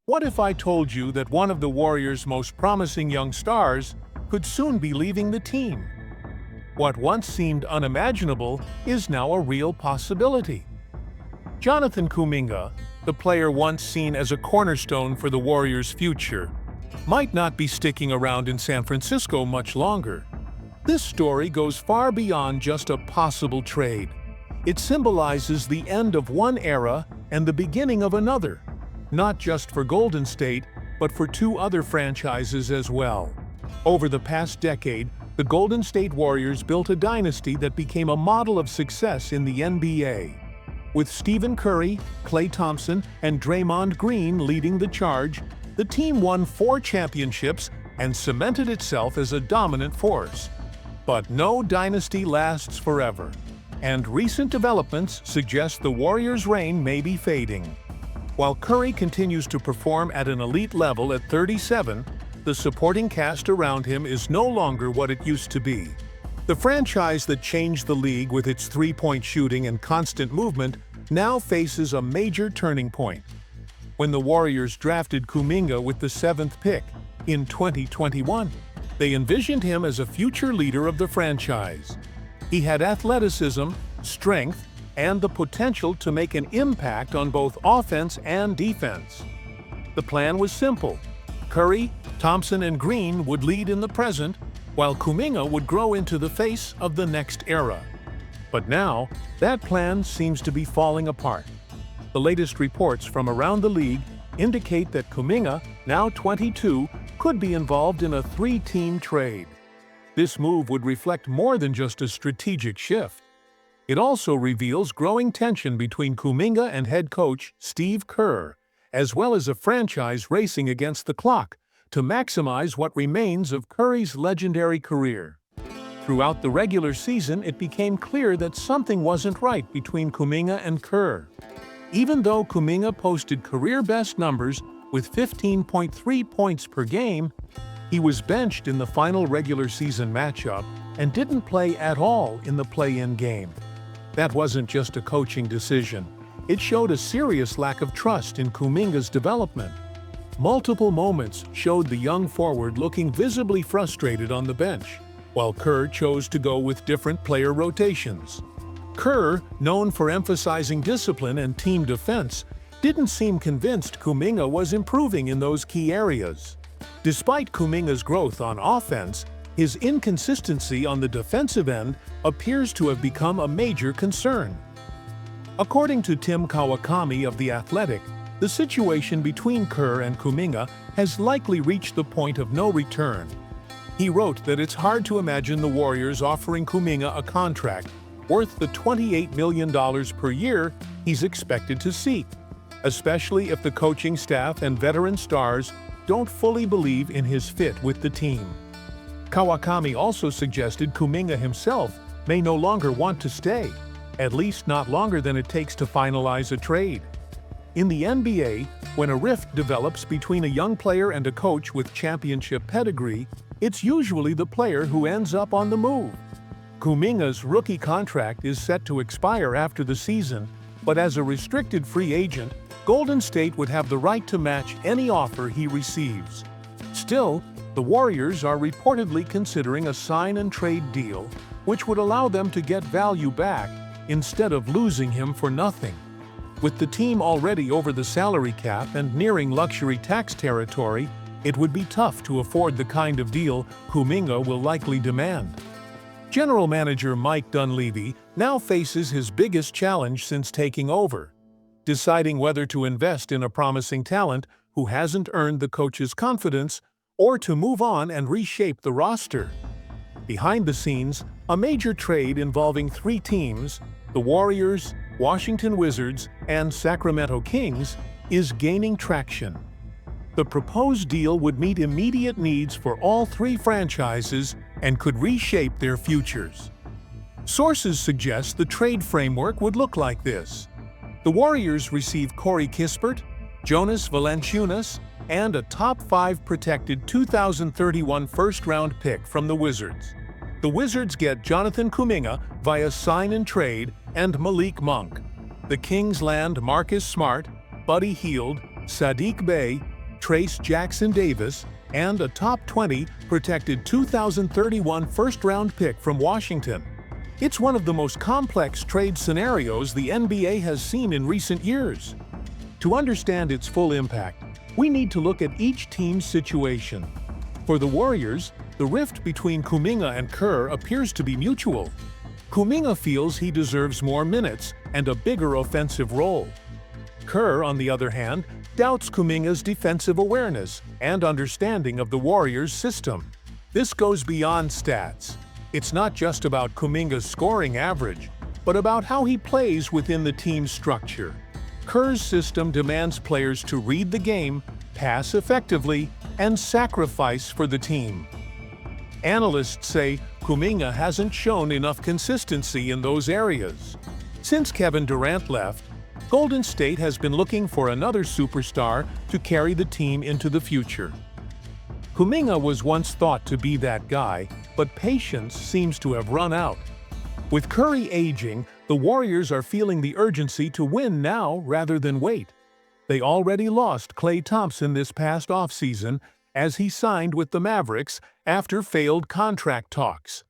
What if I told you that one of the Warriors' most promising young stars could soon be leaving the team? What once seemed unimaginable is now a real possibility. Jonathan Kuminga, the player once seen as a cornerstone for the Warriors' future, might not be sticking around in San Francisco much longer. This story goes far beyond just a possible trade. It symbolizes the end of one era and the beginning of another, not just for Golden State, but for two other franchises as well. Over the past decade, the Golden State Warriors built a dynasty that became a model of success in the NBA. With Stephen Curry, Klay Thompson, and Draymond Green leading the charge, the team won 4 championships and cemented itself as a dominant force. But no dynasty lasts forever, and recent developments suggest the Warriors' reign may be fading. While Curry continues to perform at an elite level at 37, the supporting cast around him is no longer what it used to be. The franchise that changed the league with its three-point shooting and constant movement now faces a major turning point. When the Warriors drafted Kuminga with the 7th pick in 2021, they envisioned him as a future leader of the franchise. He had athleticism, strength, and the potential to make an impact on both offense and defense. The plan was simple. Curry, Thompson, and Green would lead in the present, while Kuminga would grow into the face of the next era. But now, that plan seems to be falling apart. The latest reports from around the league indicate that Kuminga, now 22, could be involved in a 3-team trade. This move would reflect more than just a strategic shift. It also reveals growing tension between Kuminga and head coach Steve Kerr, as well as a franchise racing against the clock to maximize what remains of Curry's legendary career. Throughout the regular season, it became clear that something wasn't right between Kuminga and Kerr. Even though Kuminga posted career-best numbers with 15.3 points per game, he was benched in the final regular season matchup and didn't play at all in the play-in game. That wasn't just a coaching decision. It showed a serious lack of trust in Kuminga's development. Multiple moments showed the young forward looking visibly frustrated on the bench, while Kerr chose to go with different player rotations. Kerr, known for emphasizing discipline and team defense, didn't seem convinced Kuminga was improving in those key areas. Despite Kuminga's growth on offense, his inconsistency on the defensive end appears to have become a major concern. According to Tim Kawakami of The Athletic, the situation between Kerr and Kuminga has likely reached the point of no return. He wrote that it's hard to imagine the Warriors offering Kuminga a contract worth the $28 million per year he's expected to seek, especially if the coaching staff and veteran stars don't fully believe in his fit with the team. Kawakami also suggested Kuminga himself may no longer want to stay, at least not longer than it takes to finalize a trade. In the NBA, when a rift develops between a young player and a coach with championship pedigree, it's usually the player who ends up on the move. Kuminga's rookie contract is set to expire after the season, but as a restricted free agent, Golden State would have the right to match any offer he receives. Still, the Warriors are reportedly considering a sign-and-trade deal, which would allow them to get value back instead of losing him for nothing. With the team already over the salary cap and nearing luxury tax territory, it would be tough to afford the kind of deal Kuminga will likely demand. General manager Mike Dunleavy now faces his biggest challenge since taking over, deciding whether to invest in a promising talent who hasn't earned the coach's confidence or to move on and reshape the roster. Behind the scenes, a major trade involving 3 teams, the Warriors, Washington Wizards, and Sacramento Kings, is gaining traction. The proposed deal would meet immediate needs for all 3 franchises and could reshape their futures. Sources suggest the trade framework would look like this. The Warriors receive Corey Kispert, Jonas Valanciunas, and a top 5 protected 2031 first-round pick from the Wizards. The Wizards get Jonathan Kuminga via sign-and-trade and Malik Monk. The Kings land Marcus Smart, Buddy Hield, Saddiq Bey, Trace Jackson-Davis, and a top 20 protected 2031 first-round pick from Washington. It's one of the most complex trade scenarios the NBA has seen in recent years. To understand its full impact, we need to look at each team's situation. For the Warriors, the rift between Kuminga and Kerr appears to be mutual. Kuminga feels he deserves more minutes and a bigger offensive role. Kerr, on the other hand, doubts Kuminga's defensive awareness and understanding of the Warriors' system. This goes beyond stats. It's not just about Kuminga's scoring average, but about how he plays within the team's structure. Kerr's system demands players to read the game, pass effectively, and sacrifice for the team. Analysts say Kuminga hasn't shown enough consistency in those areas. Since Kevin Durant left, Golden State has been looking for another superstar to carry the team into the future. Kuminga was once thought to be that guy, but patience seems to have run out. With Curry aging, the Warriors are feeling the urgency to win now rather than wait. They already lost Klay Thompson this past offseason as he signed with the Mavericks after failed contract talks.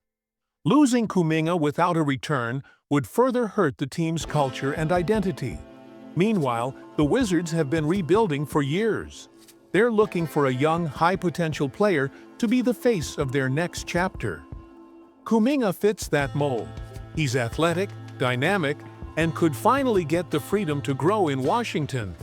Losing Kuminga without a return would further hurt the team's culture and identity. Meanwhile, the Wizards have been rebuilding for years. They're looking for a young, high-potential player to be the face of their next chapter. Kuminga fits that mold. He's athletic, dynamic, and could finally get the freedom to grow in Washington.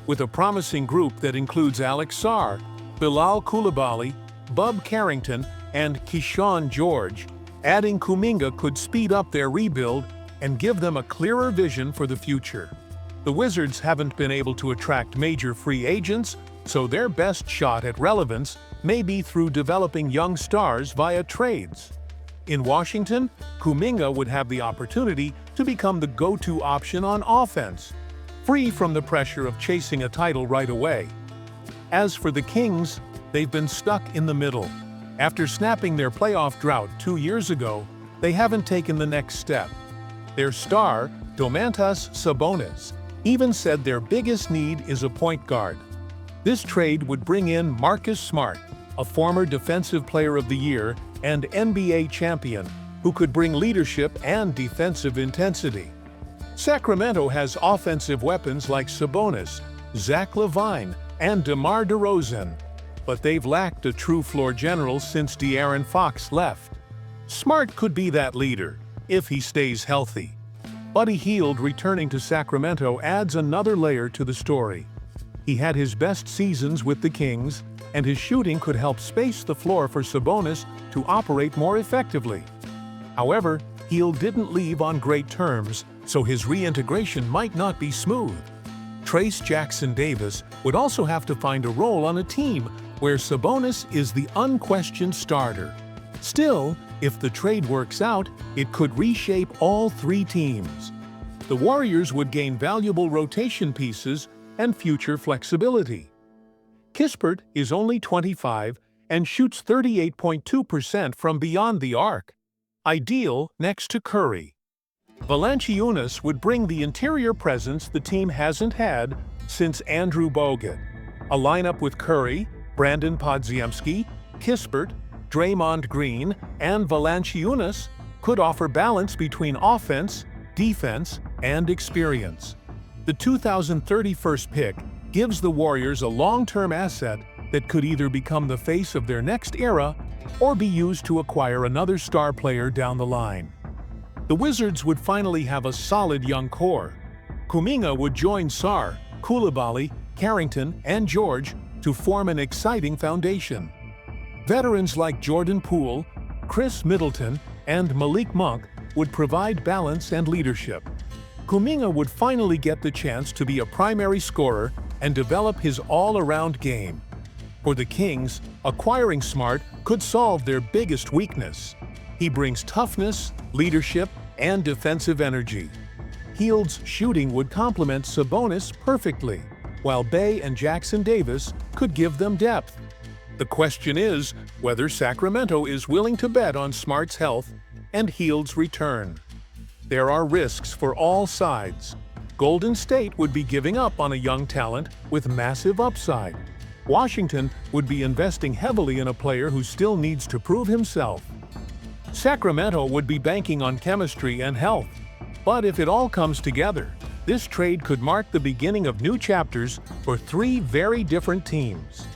With a promising group that includes Alex Sarr, Bilal Coulibaly, Bub Carrington, and Keyshawn George, adding Kuminga could speed up their rebuild and give them a clearer vision for the future. The Wizards haven't been able to attract major free agents, so their best shot at relevance may be through developing young stars via trades. In Washington, Kuminga would have the opportunity to become the go-to option on offense, free from the pressure of chasing a title right away. As for the Kings, they've been stuck in the middle. After snapping their playoff drought 2 years ago, they haven't taken the next step. Their star, Domantas Sabonis, even said their biggest need is a point guard. This trade would bring in Marcus Smart, a former Defensive Player of the Year and NBA champion, who could bring leadership and defensive intensity. Sacramento has offensive weapons like Sabonis, Zach LaVine, and DeMar DeRozan, but they've lacked a true floor general since De'Aaron Fox left. Smart could be that leader, if he stays healthy. Buddy Hield returning to Sacramento adds another layer to the story. He had his best seasons with the Kings, and his shooting could help space the floor for Sabonis to operate more effectively. However, Hield didn't leave on great terms, so his reintegration might not be smooth. Trace Jackson-Davis would also have to find a role on a team where Sabonis is the unquestioned starter. Still, if the trade works out, it could reshape all three teams. The Warriors would gain valuable rotation pieces and future flexibility. Kispert is only 25 and shoots 38.2% from beyond the arc, ideal next to Curry. Valanciunas would bring the interior presence the team hasn't had since Andrew Bogut. A lineup with Curry, Brandon Podziemski, Kispert, Draymond Green, and Valanciunas could offer balance between offense, defense, and experience. The 2031st pick gives the Warriors a long-term asset that could either become the face of their next era or be used to acquire another star player down the line. The Wizards would finally have a solid young core. Kuminga would join Sarr, Coulibaly, Carrington, and George to form an exciting foundation. Veterans like Jordan Poole, Chris Middleton, and Malik Monk would provide balance and leadership. Kuminga would finally get the chance to be a primary scorer and develop his all-around game. For the Kings, acquiring Smart could solve their biggest weakness. He brings toughness, leadership, and defensive energy. Hield's shooting would complement Sabonis perfectly, while Bey and Jackson-Davis could give them depth. The question is whether Sacramento is willing to bet on Smart's health and Hield's return. There are risks for all sides. Golden State would be giving up on a young talent with massive upside. Washington would be investing heavily in a player who still needs to prove himself. Sacramento would be banking on chemistry and health. But if it all comes together, this trade could mark the beginning of new chapters for three very different teams.